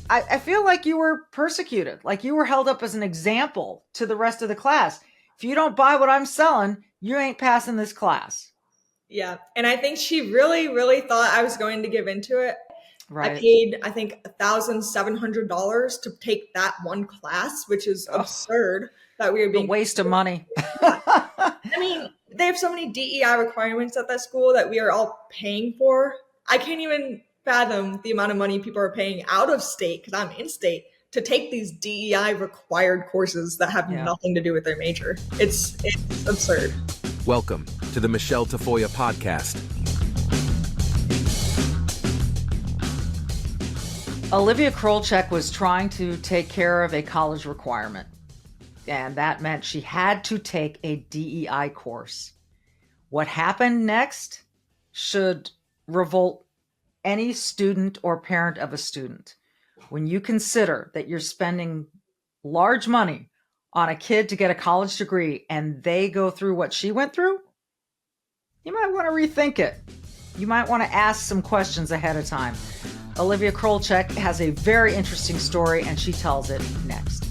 I feel like you were persecuted, like you were held up as an example to the rest of the class. If you don't buy what I'm selling, you ain't passing this class. Yeah. And I think she really, really thought I was going to give into it. I Right. paid, I think, $1,700 to take that one class, which is Oh, absurd that we were the being. waste of money. Yeah. I mean, they have so many DEI requirements at that school that we are all paying for. I can't even fathom the amount of money people are paying out of state, because I'm in state, to take these DEI required courses that have Yeah. nothing to do with their major. It's absurd. Welcome to the Michele Tafoya podcast. Olivia Krolczyk was trying to take care of a college requirement, and that meant she had to take a DEI course. What happened next should revolt any student or parent of a student. When you consider that you're spending large money on a kid to get a college degree and they go through what she went through, you might want to rethink it. You might want to ask some questions ahead of time. Olivia Krolczyk has a very interesting story, and she tells it next.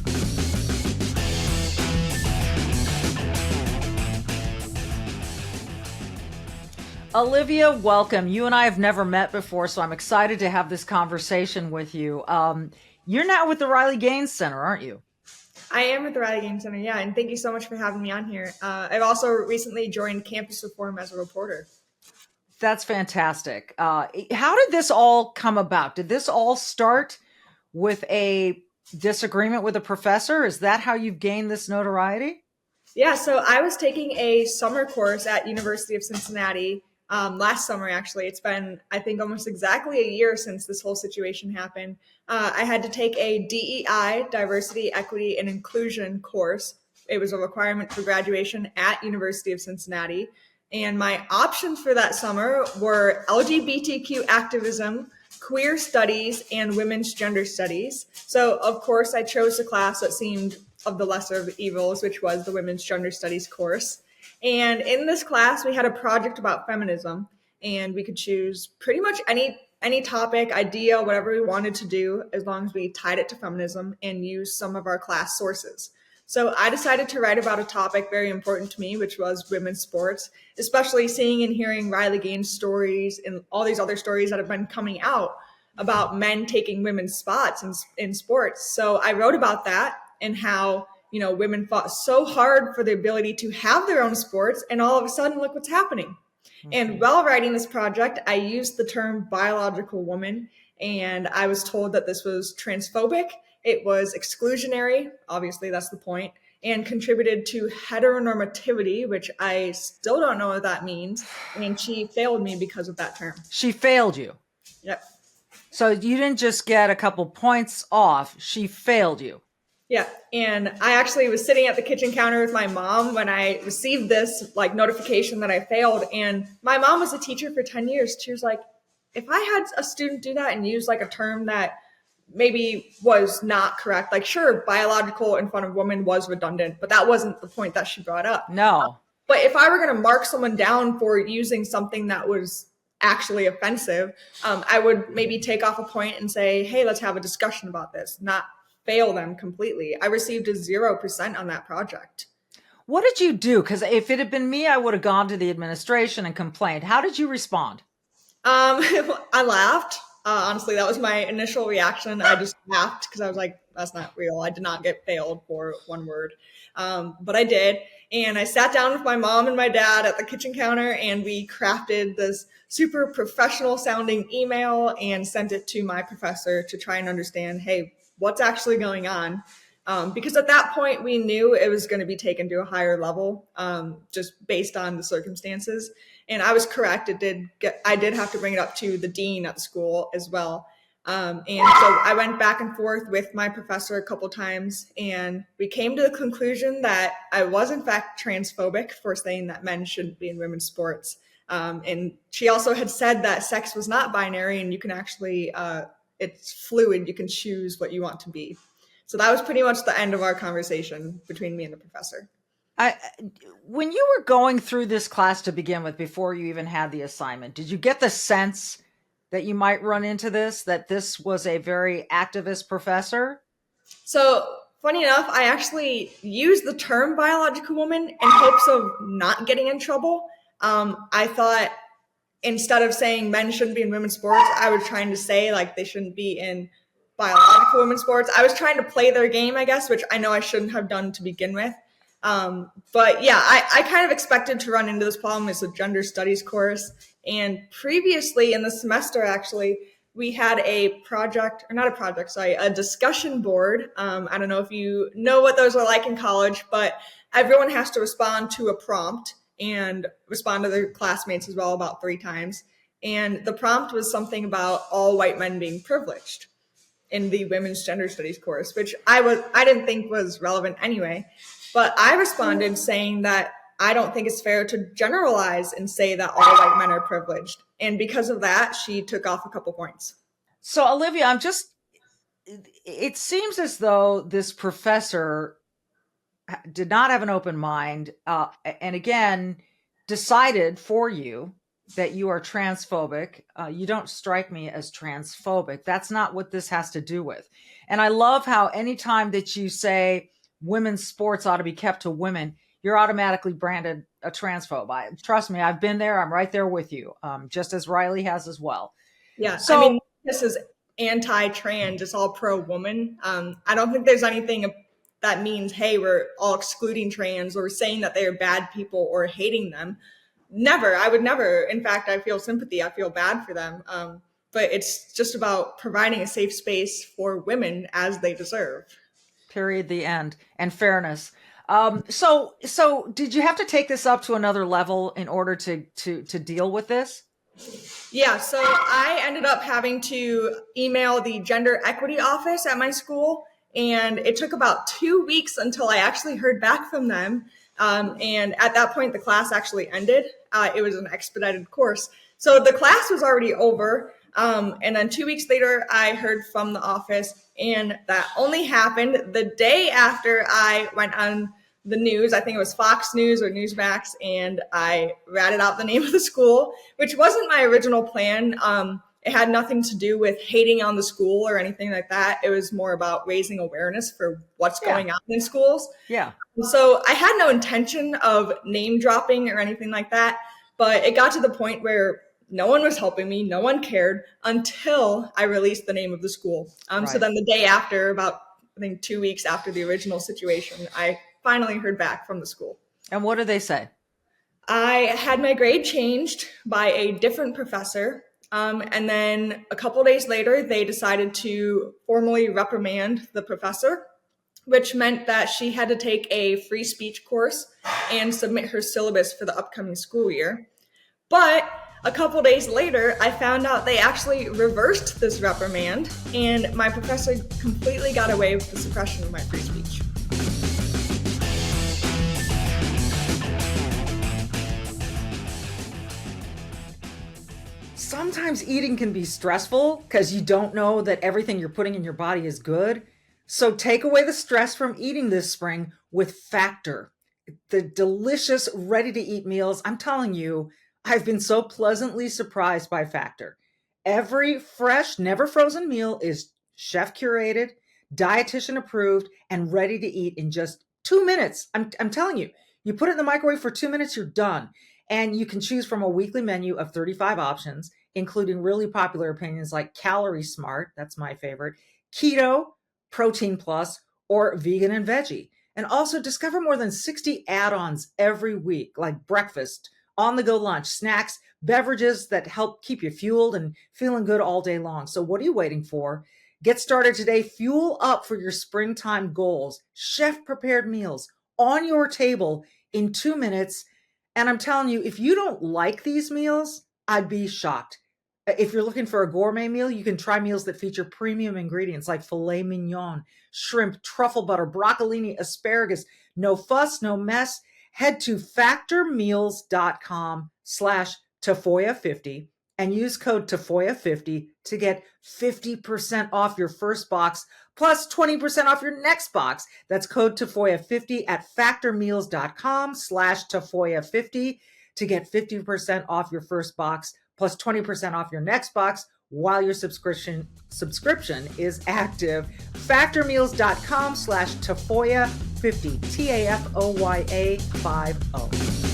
Olivia, welcome. You and I have never met before, so I'm excited to have this conversation with you. You're now with the Riley Gaines Center, aren't you? I am with the Riley Gaines Center, yeah, and thank you so much for having me on here. I've also recently joined Campus Reform as a reporter. That's fantastic. How did this all come about? Did this all start with a disagreement with a professor? Is that how you've gained this notoriety? Yeah, so I was taking a summer course at University of Cincinnati last summer, actually. It's been, I think, almost exactly a year since this whole situation happened. I had to take a DEI, Diversity, Equity, and Inclusion course. It was a requirement for graduation at University of Cincinnati. And my options for that summer were LGBTQ activism, queer studies, and women's gender studies. So, of course, I chose the class that seemed of the lesser of evils, which was the women's gender studies course. And in this class, we had a project about feminism, and we could choose pretty much any topic, idea, whatever we wanted to do, as long as we tied it to feminism and used some of our class sources. So I decided to write about a topic very important to me, which was women's sports, especially seeing and hearing Riley Gaines' stories and all these other stories that have been coming out about men taking women's spots in sports. So I wrote about that and how, you know, women fought so hard for the ability to have their own sports, and all of a sudden, look what's happening. And while writing this project, I used the term biological woman, and I was told that this was transphobic. It was exclusionary, obviously that's the point, and contributed to heteronormativity, which I still don't know what that means. And she failed me because of that term. She failed you. Yep. So you didn't just get a couple points off, she failed you. Yeah. And I actually was sitting at the kitchen counter with my mom when I received this notification that I failed. And my mom was a teacher for 10 years. She was like, if I had a student do that and use a term that maybe was not correct, sure, biological in front of woman was redundant, but that wasn't the point that she brought up. No. But if I were going to mark someone down for using something that was actually offensive, I would maybe take off a point and say, hey, let's have a discussion about this, not fail them completely. I received a 0% on that project. What did you do? Because if it had been me, I would have gone to the administration and complained. How did you respond? I laughed. Honestly, that was my initial reaction. I just laughed because I was like, that's not real. I did not get failed for one word. But I did. And I sat down with my mom and my dad at the kitchen counter, and we crafted this super professional sounding email and sent it to my professor to try and understand, hey, what's actually going on? Because at that point, we knew it was going to be taken to a higher level, just based on the circumstances. And I was correct. I did have to bring it up to the dean at the school as well. And so I went back and forth with my professor a couple times, and we came to the conclusion that I was in fact transphobic for saying that men shouldn't be in women's sports. And she also had said that sex was not binary, and you can actually, it's fluid. You can choose what you want to be. So that was pretty much the end of our conversation between me and the professor. When you were going through this class to begin with, before you even had the assignment, did you get the sense that you might run into this, that this was a very activist professor? So funny enough, I actually used the term biological woman in hopes of not getting in trouble. I thought instead of saying men shouldn't be in women's sports, I was trying to say like they shouldn't be in biological women's sports. I was trying to play their game, I guess, which I know I shouldn't have done to begin with. But yeah, I kind of expected to run into this problem. It's a gender studies course. And previously in the semester, actually, we had a discussion board. I don't know if you know what those are like in college, but everyone has to respond to a prompt and respond to their classmates as well about 3 times. And the prompt was something about all white men being privileged in the women's gender studies course, which I didn't think was relevant anyway. But I responded saying that I don't think it's fair to generalize and say that all white men are privileged. And because of that, she took off a couple points. So Olivia, it seems as though this professor did not have an open mind, and again, decided for you that you are transphobic. You don't strike me as transphobic. That's not what this has to do with. And I love how anytime that you say women's sports ought to be kept to women, you're automatically branded a transphobe. Trust me, I've been there. I'm right there with you, just as Riley has as well. Yeah, so I mean, this is anti-trans, it's all pro-woman. I don't think there's anything that means, hey, we're all excluding trans or saying that they are bad people or hating them. Never. I would never. In fact, I feel sympathy. I feel bad for them. But it's just about providing a safe space for women as they deserve. Period. The end. And fairness. So did you have to take this up to another level in order to deal with this? Yeah, so I ended up having to email the gender equity office at my school, and it took about 2 weeks until I actually heard back from them. And at that point, the class actually ended. It was an expedited course. So the class was already over. And then 2 weeks later, I heard from the office, and that only happened the day after I went on the news. I think it was Fox News or Newsmax, and I ratted out the name of the school, which wasn't my original plan. It had nothing to do with hating on the school or anything like that. It was more about raising awareness for what's going on in schools. Yeah. So I had no intention of name dropping or anything like that, but it got to the point where no one was helping me. No one cared until I released the name of the school. Right. So then the day after, about, I think 2 weeks after the original situation, I finally heard back from the school. And what did they say? I had my grade changed by a different professor. And then a couple days later, they decided to formally reprimand the professor, which meant that she had to take a free speech course and submit her syllabus for the upcoming school year. But a couple days later, I found out they actually reversed this reprimand, and my professor completely got away with the suppression of my free speech. Sometimes eating can be stressful because you don't know that everything you're putting in your body is good. So take away the stress from eating this spring with Factor. The delicious, ready-to-eat meals. I'm telling you, I've been so pleasantly surprised by Factor. Every fresh, never frozen meal is chef curated, dietitian approved, and ready to eat in just 2 minutes. I'm telling you, you put it in the microwave for 2 minutes, you're done. And you can choose from a weekly menu of 35 options, including really popular opinions like Calorie Smart, that's my favorite, Keto, Protein Plus, or Vegan and Veggie. And also discover more than 60 add-ons every week, like breakfast, on-the-go lunch, snacks, beverages that help keep you fueled and feeling good all day long. So what are you waiting for? Get started today. Fuel up for your springtime goals. Chef-prepared meals on your table in 2 minutes. And I'm telling you, if you don't like these meals, I'd be shocked. If you're looking for a gourmet meal, you can try meals that feature premium ingredients like filet mignon, shrimp, truffle butter, broccolini, asparagus. No fuss, no mess. Head to factormeals.com/Tafoya50 and use code Tafoya50 to get 50% off your first box plus 20% off your next box. That's code Tafoya50 at factormeals.com/Tafoya50 to get 50% off your first box plus 20% off your next box, while your subscription is active. Factormeals.com/Tafoya50, TAFOYA50.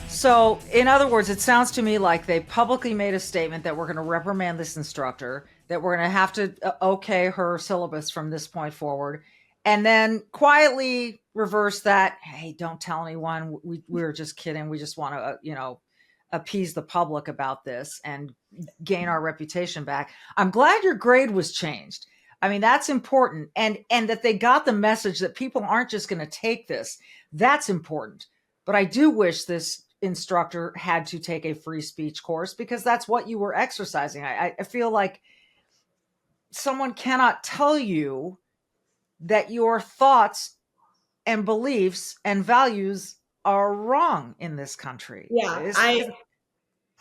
So, in other words, it sounds to me like they publicly made a statement that we're going to reprimand this instructor, that we're going to have to okay her syllabus from this point forward, and then quietly reverse that. Hey, don't tell anyone. We were just kidding. We just want to, appease the public about this and gain our reputation back. I'm glad your grade was changed. I mean, that's important. And that they got the message that people aren't just going to take this. That's important. But I do wish this instructor had to take a free speech course, because that's what you were exercising. I feel like someone cannot tell you that your thoughts and beliefs and values are wrong in this country. Yeah,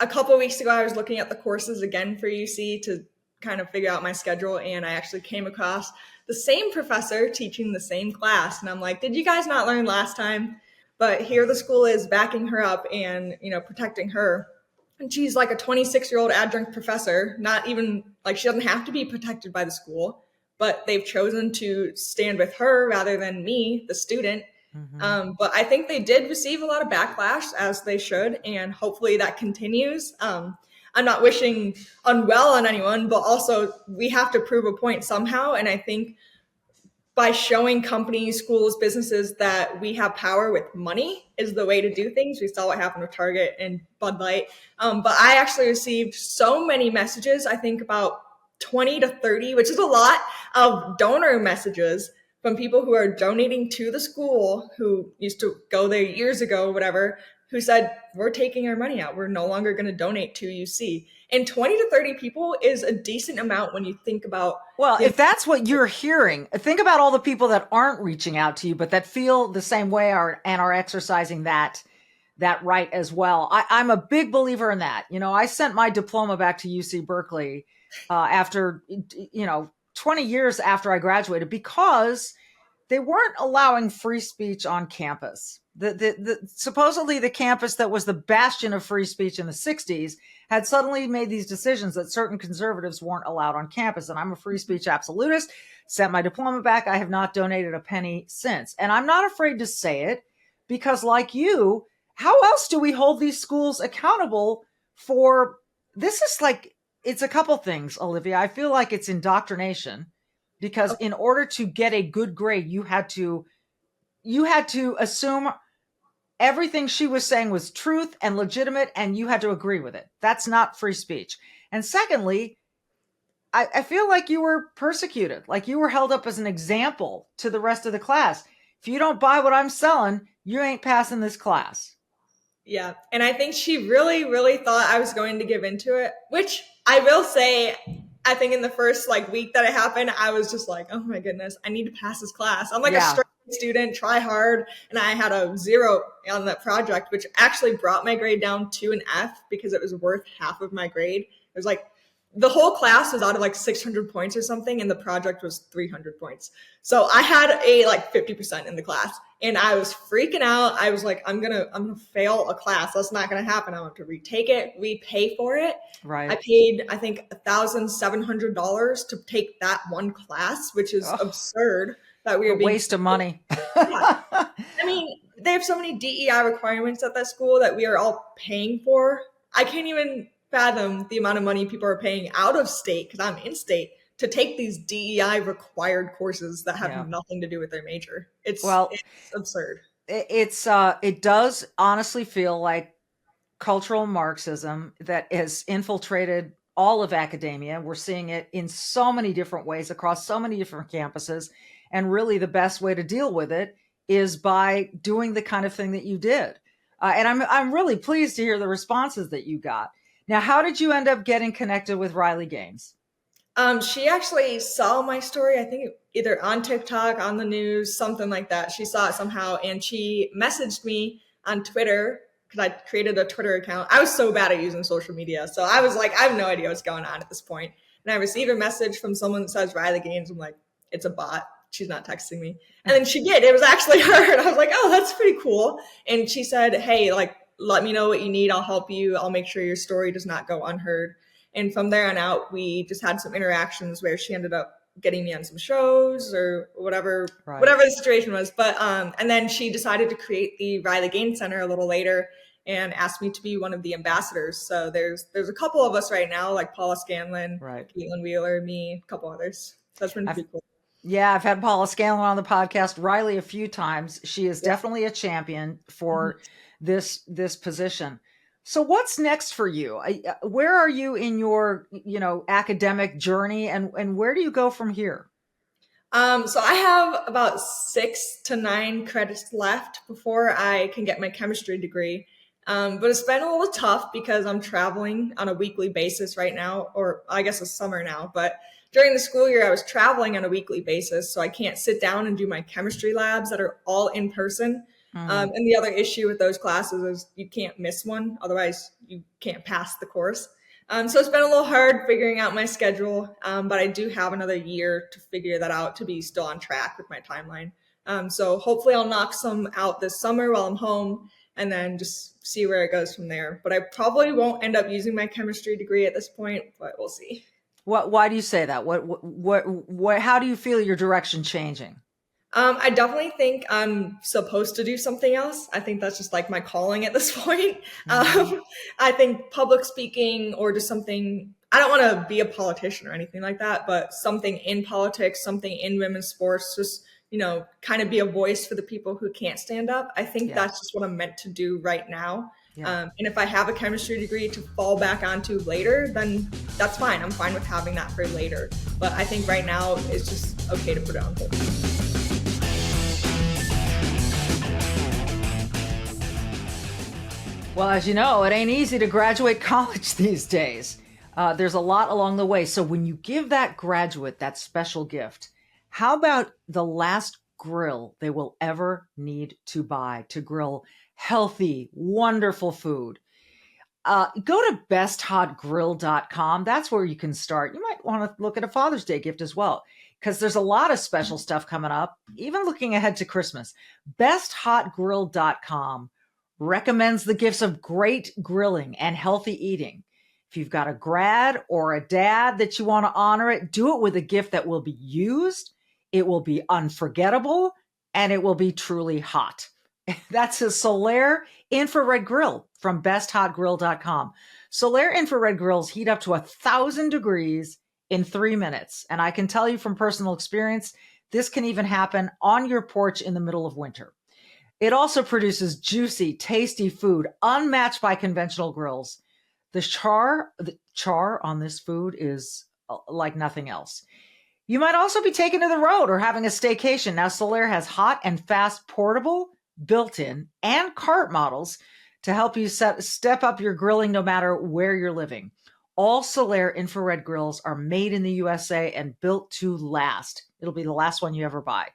a couple of weeks ago, I was looking at the courses again for UC to kind of figure out my schedule, and I actually came across the same professor teaching the same class, and I'm like, did you guys not learn last time? But here the school is backing her up and, protecting her. And she's like a 26-year-old adjunct professor, not even like she doesn't have to be protected by the school, but they've chosen to stand with her rather than me, the student. Mm-hmm. But I think they did receive a lot of backlash, as they should, and hopefully that continues. I'm not wishing unwell on anyone, but also we have to prove a point somehow. And I think by showing companies, schools, businesses that we have power with money is the way to do things. We saw what happened with Target and Bud Light. But I actually received so many messages, I think about 20 to 30, which is a lot of donor messages from people who are donating to the school, who used to go there years ago, whatever, who said, we're taking our money out. We're no longer going to donate to UC. And 20 to 30 people is a decent amount when you think about. Well, if that's what you're hearing, think about all the people that aren't reaching out to you, but that feel the same way and are exercising that right as well. I'm a big believer in that. I sent my diploma back to UC Berkeley after, 20 years after I graduated, because they weren't allowing free speech on campus. Supposedly the campus that was the bastion of free speech in the 60s had suddenly made these decisions that certain conservatives weren't allowed on campus. And I'm a free speech absolutist, sent my diploma back. I have not donated a penny since. And I'm not afraid to say it, because like you, how else do we hold these schools accountable for this? Is like, it's a couple things, Olivia. I feel like it's indoctrination, because in order to get a good grade, you had to assume everything she was saying was truth and legitimate, and you had to agree with it. That's not free speech. And secondly, I feel like you were persecuted, like you were held up as an example to the rest of the class. If you don't buy what I'm selling, you ain't passing this class. Yeah. And I think she really, really thought I was going to give into it, which I will say, I think in the first week that it happened, I was just like, oh my goodness, I need to pass this class. I'm a straight student, try hard. And I had a 0 on that project, which actually brought my grade down to an F, because it was worth half of my grade. It was the whole class was out of 600 points or something, and the project was 300 points. So I had a 50% in the class, and I was freaking out. I was like, I'm gonna fail a class. That's not gonna happen. I want to retake it, repay for it. Right. I paid, I think, $1,700 to take that one class, which is absurd. That we were a waste of money. Yeah. I mean, they have so many DEI requirements at that school that we are all paying for. I can't even fathom the amount of money people are paying out of state, because I'm in state, to take these DEI required courses that have nothing to do with their major. It's absurd. It does honestly feel like cultural Marxism that has infiltrated all of academia. We're seeing it in so many different ways across so many different campuses. And really the best way to deal with it is by doing the kind of thing that you did. And I'm really pleased to hear the responses that you got. Now, how did you end up getting connected with Riley Gaines? She actually saw my story, I think either on TikTok, on the news, something like that. She saw it somehow, and she messaged me on Twitter, because I created a Twitter account. I was so bad at using social media. So I was like, I have no idea what's going on at this point. And I received a message from someone that says Riley Gaines. I'm like, it's a bot. She's not texting me. And then she did. It was actually her. And I was like, oh, that's pretty cool. And she said, hey, like, let me know what you need. I'll help you. I'll make sure your story does not go unheard. And from there on out, we just had some interactions where she ended up getting me on some shows or whatever the situation was. But and then she decided to create the Riley Gaines Center a little later and asked me to be one of the ambassadors. So there's a couple of us right now, like Paula Scanlon, Caitlin Wheeler, me, a couple others. So that's been pretty cool. Yeah, I've had Paula Scanlon on the podcast, Riley a few times. She is definitely a champion for this position. So what's next for you? Where are you in your, academic journey, and where do you go from here? So I have about 6 to 9 credits left before I can get my chemistry degree. But it's been a little tough because I'm traveling on a weekly basis right now, or I guess it's summer now, but during the school year, I was traveling on a weekly basis, so I can't sit down and do my chemistry labs that are all in person. And the other issue with those classes is you can't miss one. Otherwise, you can't pass the course. So it's been a little hard figuring out my schedule, but I do have another year to figure that out to be still on track with my timeline. So hopefully I'll knock some out this summer while I'm home and then just see where it goes from there. But I probably won't end up using my chemistry degree at this point, but we'll see. Why do you say that? What, how do you feel your direction changing? I definitely think I'm supposed to do something else. I think that's just like my calling at this point. I think public speaking or just something, I don't want to be a politician or anything like that, but something in politics, something in women's sports, just, kind of be a voice for the people who can't stand up. I think that's just what I'm meant to do right now. And if I have a chemistry degree to fall back onto later, then that's fine. I'm fine with having that for later. But I think right now it's just okay to put it on hold. Well, as you know, it ain't easy to graduate college these days. There's a lot along the way. So when you give that graduate that special gift, how about the last grill they will ever need to buy to grill healthy, wonderful food? Go to besthotgrill.com. That's where you can start. You might want to look at a Father's Day gift as well, because there's a lot of special stuff coming up, even looking ahead to Christmas. Besthotgrill.com recommends the gifts of great grilling and healthy eating. If you've got a grad or a dad that you want to honor it, do it with a gift that will be used, it will be unforgettable, and it will be truly hot. That's a Solaire infrared grill from besthotgrill.com. Solaire infrared grills heat up to 1,000 degrees in 3 minutes. And I can tell you from personal experience, this can even happen on your porch in the middle of winter. It also produces juicy, tasty food unmatched by conventional grills. The char on this food is like nothing else. You might also be taken to the road or having a staycation. Now, Solaire has hot and fast portable, built-in, and cart models to help you step up your grilling no matter where you're living. All Solaire infrared grills are made in the USA and built to last. It'll be the last one you ever buy.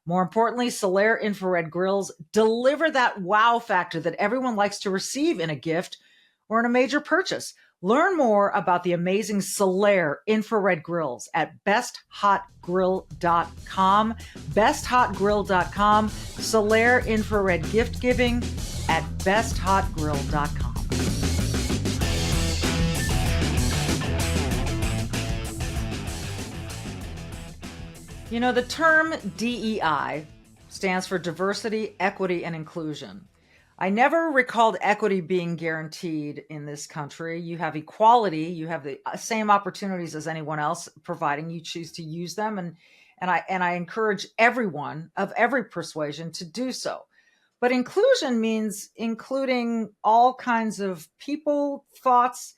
More importantly, Solaire infrared grills deliver that wow factor that everyone likes to receive in a gift or in a major purchase. Learn more about the amazing Solaire infrared grills at besthotgrill.com. Besthotgrill.com. Solaire infrared gift giving at besthotgrill.com. The term DEI stands for diversity, equity, and inclusion. I never recalled equity being guaranteed in this country. You have equality. You have the same opportunities as anyone else, providing you choose to use them. And I encourage everyone of every persuasion to do so. But inclusion means including all kinds of people, thoughts,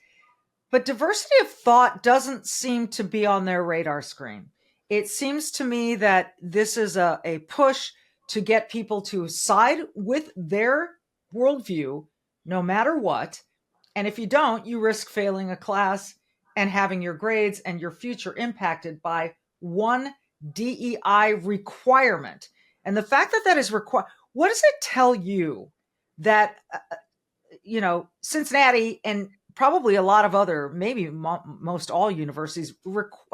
but diversity of thought doesn't seem to be on their radar screen. It seems to me that this is a push to get people to side with their worldview, no matter what. And if you don't, you risk failing a class and having your grades and your future impacted by one DEI requirement. And the fact that that is required, what does it tell you that, Cincinnati and probably a lot of other, maybe most all universities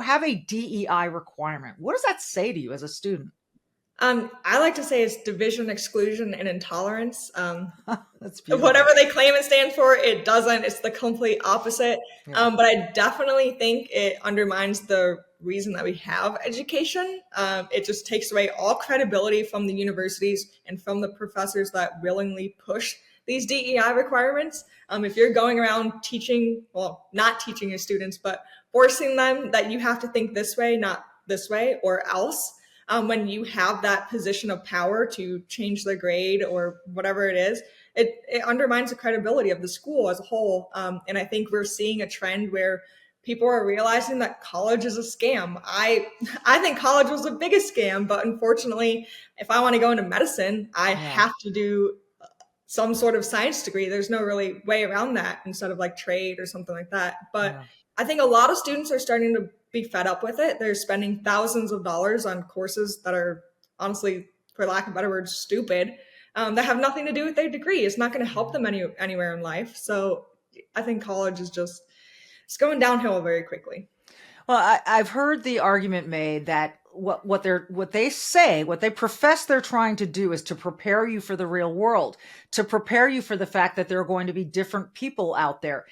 have a DEI requirement? What does that say to you as a student? I like to say it's division, exclusion, and intolerance. That's beautiful. Whatever they claim it stands for, it doesn't. It's the complete opposite. Yeah. But I definitely think it undermines the reason that we have education. It just takes away all credibility from the universities and from the professors that willingly push these DEI requirements. If you're going around teaching, well, not teaching your students, but forcing them that you have to think this way, not this way, or else, when you have that position of power to change the grade or whatever it is, it undermines the credibility of the school as a whole. And I think we're seeing a trend where people are realizing that college is a scam. I think college was the biggest scam, but unfortunately, if I want to go into medicine, I have to do some sort of science degree. There's no really way around that instead of like trade or something like that. But I think a lot of students are starting to be fed up with it. They're spending thousands of dollars on courses that are honestly, for lack of better words, stupid, that have nothing to do with their degree. It's not going to help them anywhere in life. So I think college is just, it's going downhill very quickly. Well, I've heard the argument made that what they profess they're trying to do is to prepare you for the real world, to prepare you for the fact that there are going to be different people out there.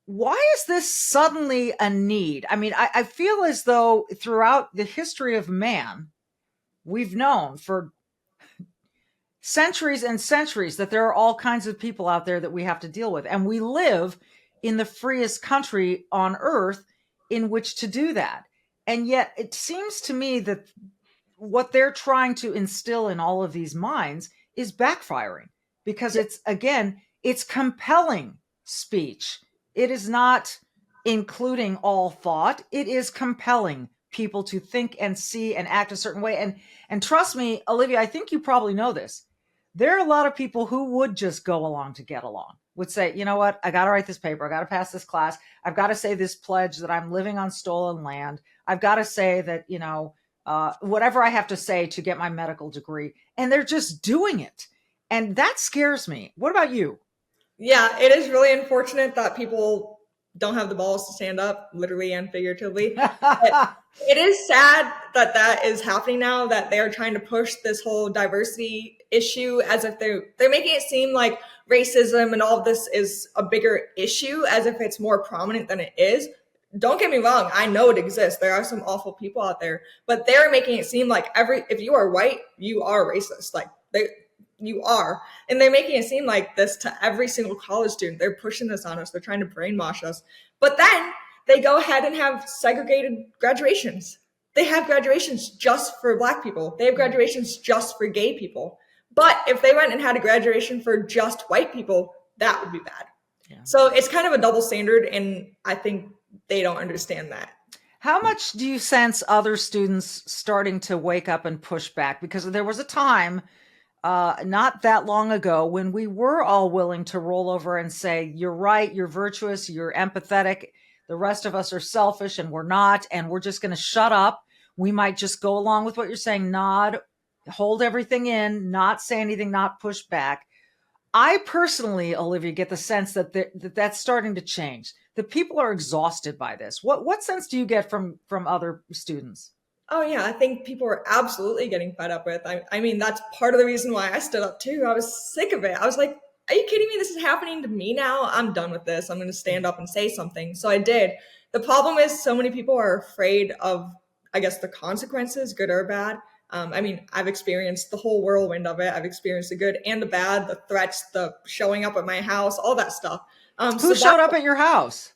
Why is this suddenly a need? I mean, I feel as though throughout the history of man, we've known for centuries and centuries that there are all kinds of people out there that we have to deal with. And we live in the freest country on earth in which to do that. And yet it seems to me that what they're trying to instill in all of these minds is backfiring, because it's compelling speech. It is not including all thought. It is compelling people to think and see and act a certain way. And trust me, Olivia, I think you probably know this. There are a lot of people who would just go along to get along, would say, you know what, I got to write this paper. I got to pass this class. I've got to say this pledge that I'm living on stolen land. I've got to say that, whatever I have to say to get my medical degree. And they're just doing it. And that scares me. What about you? Yeah, it is really unfortunate that people don't have the balls to stand up, literally and figuratively. But it is sad that that is happening now, that they're trying to push this whole diversity issue as if they're making it seem like racism and all of this is a bigger issue, as if it's more prominent than it is. Don't get me wrong, I know it exists. There are some awful people out there, but they're making it seem like if you are white, you are racist. Like you are. And they're making it seem like this to every single college student. They're pushing this on us. They're trying to brainwash us. But then they go ahead and have segregated graduations. They have graduations just for Black people. They have graduations just for gay people. But if they went and had a graduation for just white people, that would be bad. Yeah. So it's kind of a double standard, and I think they don't understand that. How much do you sense other students starting to wake up and push back? Because there was a time not that long ago when we were all willing to roll over and say, you're right, you're virtuous, you're empathetic. The rest of us are selfish and we're not, and we're just going to shut up. We might just go along with what you're saying, nod, hold everything in, not say anything, not push back. I personally, Olivia, get the sense that that's starting to change. The people are exhausted by this. What sense do you get from other students? Oh, yeah, I think people are absolutely getting fed up with. I mean, that's part of the reason why I stood up, too. I was sick of it. I was like, are you kidding me? This is happening to me now? I'm done with this. I'm going to stand up and say something. So I did. The problem is so many people are afraid of, I guess, the consequences, good or bad. I mean, I've experienced the whole whirlwind of it. I've experienced the good and the bad, the threats, the showing up at my house, all that stuff. Who showed up at your house?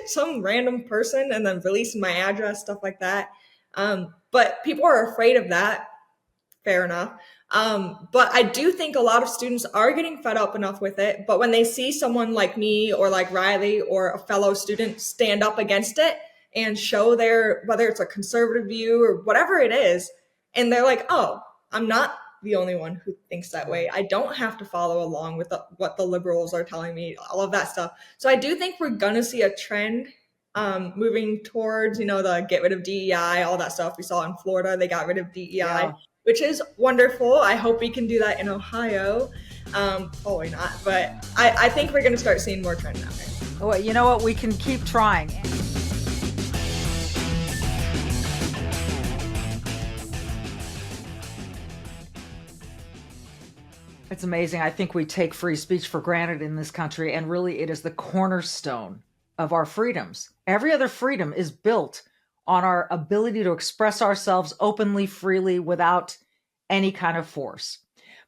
Some random person, and then releasing my address, stuff like that. But people are afraid of that. Fair enough. But I do think a lot of students are getting fed up enough with it. But when they see someone like me or like Riley or a fellow student stand up against it and show whether it's a conservative view or whatever it is, and they're like, oh, I'm not the only one who thinks that way. I don't have to follow along with what the liberals are telling me, all of that stuff. So I do think we're going to see a trend moving towards, the get rid of DEI, all that stuff we saw in Florida. They got rid of DEI, which is wonderful. I hope we can do that in Ohio. Probably not, but I think we're going to start seeing more trends out there. Well, you know what? We can keep trying. it's amazing. I think we take free speech for granted in this country, and really it is the cornerstone of our freedoms. Every other freedom is built on our ability to express ourselves openly, freely, without any kind of force.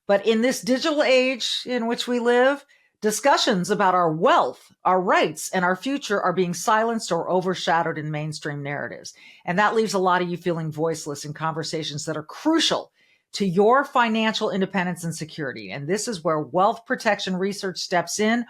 But in this digital age in which we live, discussions about our wealth, our rights, and our future are being silenced or overshadowed in mainstream narratives. And that leaves a lot of you feeling voiceless in conversations that are crucial to your financial independence and security. And this is where Wealth Protection Research steps in,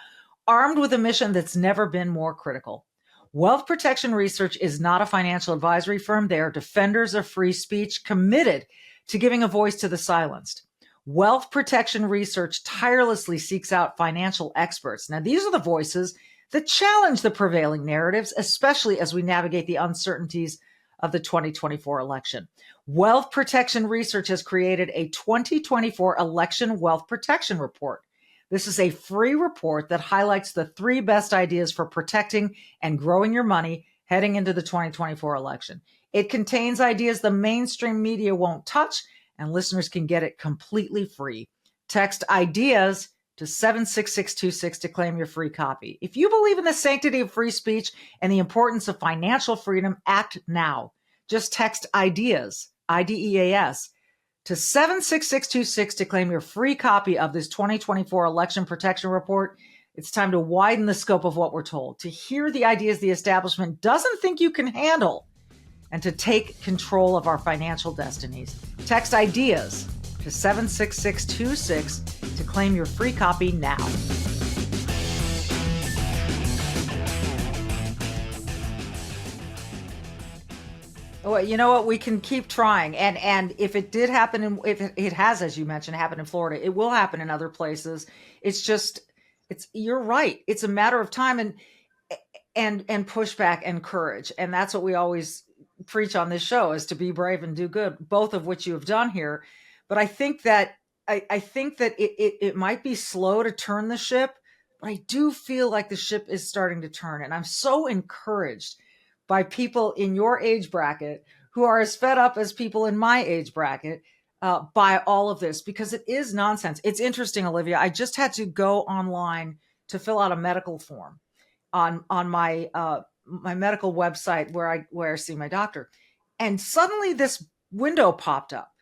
armed with a mission that's never been more critical. Wealth Protection Research is not a financial advisory firm. They are defenders of free speech, committed to giving a voice to the silenced. Wealth Protection Research tirelessly seeks out financial experts. Now, these are the voices that challenge the prevailing narratives, especially as we navigate the uncertainties of the 2024 election. Wealth Protection Research has created a 2024 Election Wealth Protection Report. This is a free report that highlights the 3 best ideas for protecting and growing your money heading into the 2024 election. It contains ideas the mainstream media won't touch, and listeners can get it completely free. Text IDEAS to 76626 to claim your free copy. If you believe in the sanctity of free speech and the importance of financial freedom, act now. Just text IDEAS, IDEAS, to 76626 to claim your free copy of this 2024 Election Protection Report. It's time to widen the scope of what we're told, to hear the ideas the establishment doesn't think you can handle, and to take control of our financial destinies. Text IDEAS to 76626 to claim your free copy now. Well, you know what? We can keep trying. And if it did happen, if it has, as you mentioned, happened in Florida, it will happen in other places. You're right. It's a matter of time and pushback and courage. And that's what we always preach on this show, is to be brave and do good, both of which you have done here. But I think that it might be slow to turn the ship, but I do feel like the ship is starting to turn. And I'm so encouraged by people in your age bracket who are as fed up as people in my age bracket by all of this, because it is nonsense. It's interesting, Olivia. I just had to go online to fill out a medical form on my my medical website where I see my doctor. And suddenly this window popped up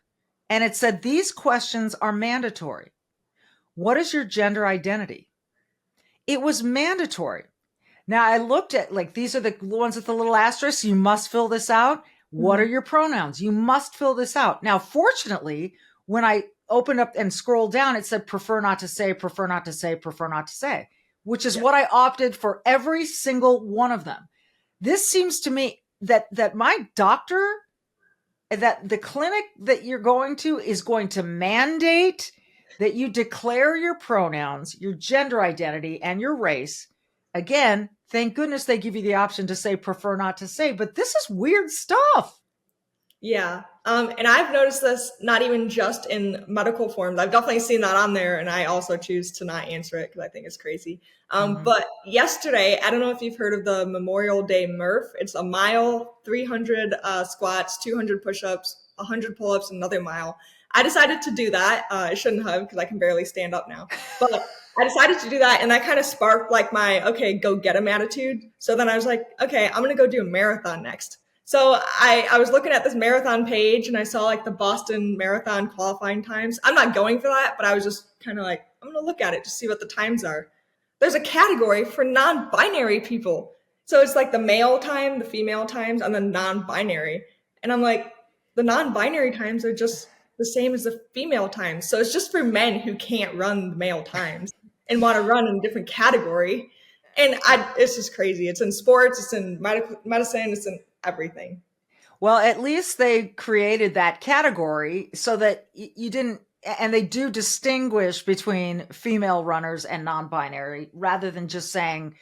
and it said, these questions are mandatory. What is your gender identity? It was mandatory. Now I looked at, like, these are the ones with the little asterisk. You must fill this out. What are your pronouns? You must fill this out. Now, fortunately, when I opened up and scrolled down, it said prefer not to say, prefer not to say, prefer not to say, which is what I opted for every single one of them. This seems to me that my doctor, that the clinic that you're going to is going to mandate that you declare your pronouns, your gender identity, and your race. Again, thank goodness they give you the option to say prefer not to say, but this is weird stuff. Yeah. And I've noticed this not even just in medical forms. I've definitely seen that on there, and I also choose to not answer it because I think it's crazy. But yesterday, I don't know if you've heard of the Memorial Day Murph. It's a mile, 300 squats, 200 push-ups, 100 pull-ups, another mile. I decided to do that. I shouldn't have, because I can barely stand up now. But I decided to do that, and that kind of sparked like my, okay, go get 'em attitude. So then I was like, okay, I'm going to go do a marathon next. So I was looking at this marathon page, and I saw like the Boston Marathon qualifying times. I'm not going for that, but I was just kind of like, I'm going to look at it to see what the times are. There's a category for non-binary people. So it's like the male time, the female times, and then non-binary. And I'm like, the non-binary times are just the same as the female times. So it's just for men who can't run the male times and want to run in a different category. And it's just crazy. It's in sports, it's in medicine, it's in everything. Well, at least they created that category so that you didn't, and they do distinguish between female runners and non-binary rather than just saying,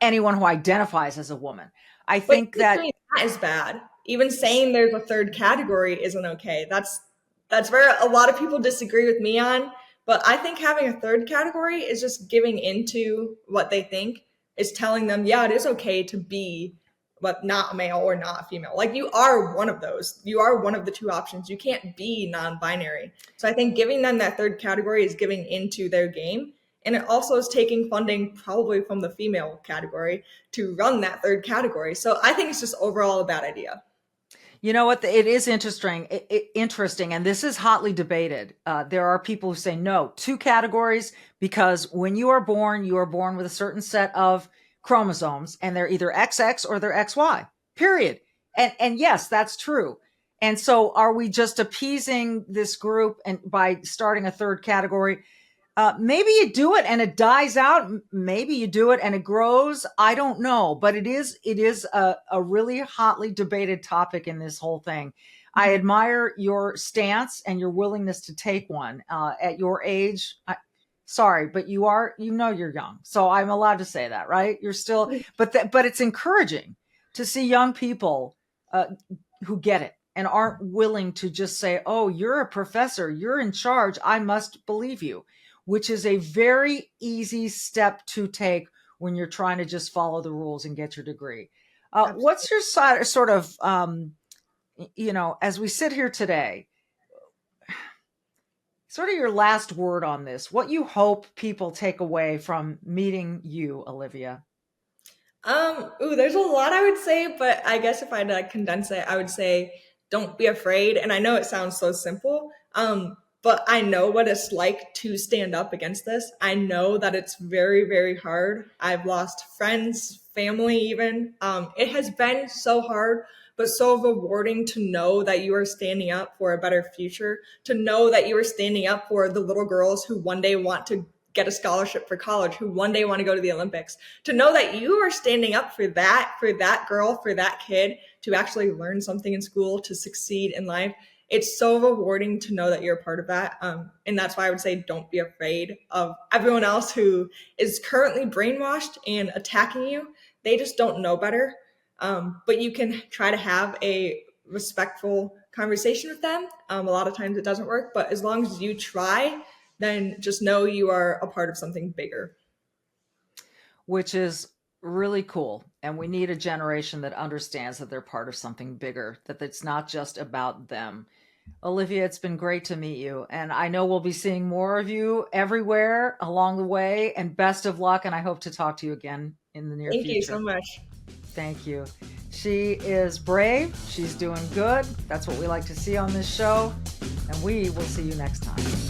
anyone who identifies as a woman. I think that is bad. Even saying there's a third category isn't okay. That's where a lot of people disagree with me on. But I think having a third category is just giving into what they think, is telling them, yeah, it is okay to be but not a male or not a female. Like, you are one of those. You are one of the two options. You can't be non-binary. So I think giving them that third category is giving into their game. And it also is taking funding probably from the female category to run that third category. So I think it's just overall a bad idea. You know what? It is interesting. Interesting. And this is hotly debated. There are people who say no, two categories, because when you are born with a certain set of chromosomes, and they're either XX or they're XY, period. And yes, that's true. And so are we just appeasing this group and by starting a third category? Maybe you do it and it dies out. Maybe you do it and it grows. I don't know, but it is a really hotly debated topic in this whole thing. I admire your stance and your willingness to take one at your age. Sorry, but you're young. So I'm allowed to say that, right? You're still, but it's encouraging to see young people who get it and aren't willing to just say, oh, you're a professor, you're in charge, I must believe you, which is a very easy step to take when you're trying to just follow the rules and get your degree. What's your sort of, as we sit here today, sort of your last word on this, what you hope people take away from meeting you, Olivia? There's a lot I would say, but I guess if I had to condense it, I would say, don't be afraid. And I know it sounds so simple, but I know what it's like to stand up against this. I know that it's very, very hard. I've lost friends, family even. It has been so hard, but so rewarding to know that you are standing up for a better future, to know that you are standing up for the little girls who one day want to get a scholarship for college, who one day want to go to the Olympics, to know that you are standing up for that girl, for that kid to actually learn something in school, to succeed in life. It's so rewarding to know that you're a part of that. And that's why I would say, don't be afraid of everyone else who is currently brainwashed and attacking you. They just don't know better. But you can try to have a respectful conversation with them. A lot of times it doesn't work, but as long as you try, then just know you are a part of something bigger. Which is really cool. And we need a generation that understands that they're part of something bigger, that it's not just about them. Olivia, it's been great to meet you. And I know we'll be seeing more of you everywhere along the way, and best of luck. And I hope to talk to you again in the near future. Thank you so much. Thank you. She is brave. She's doing good. That's what we like to see on this show. And we will see you next time.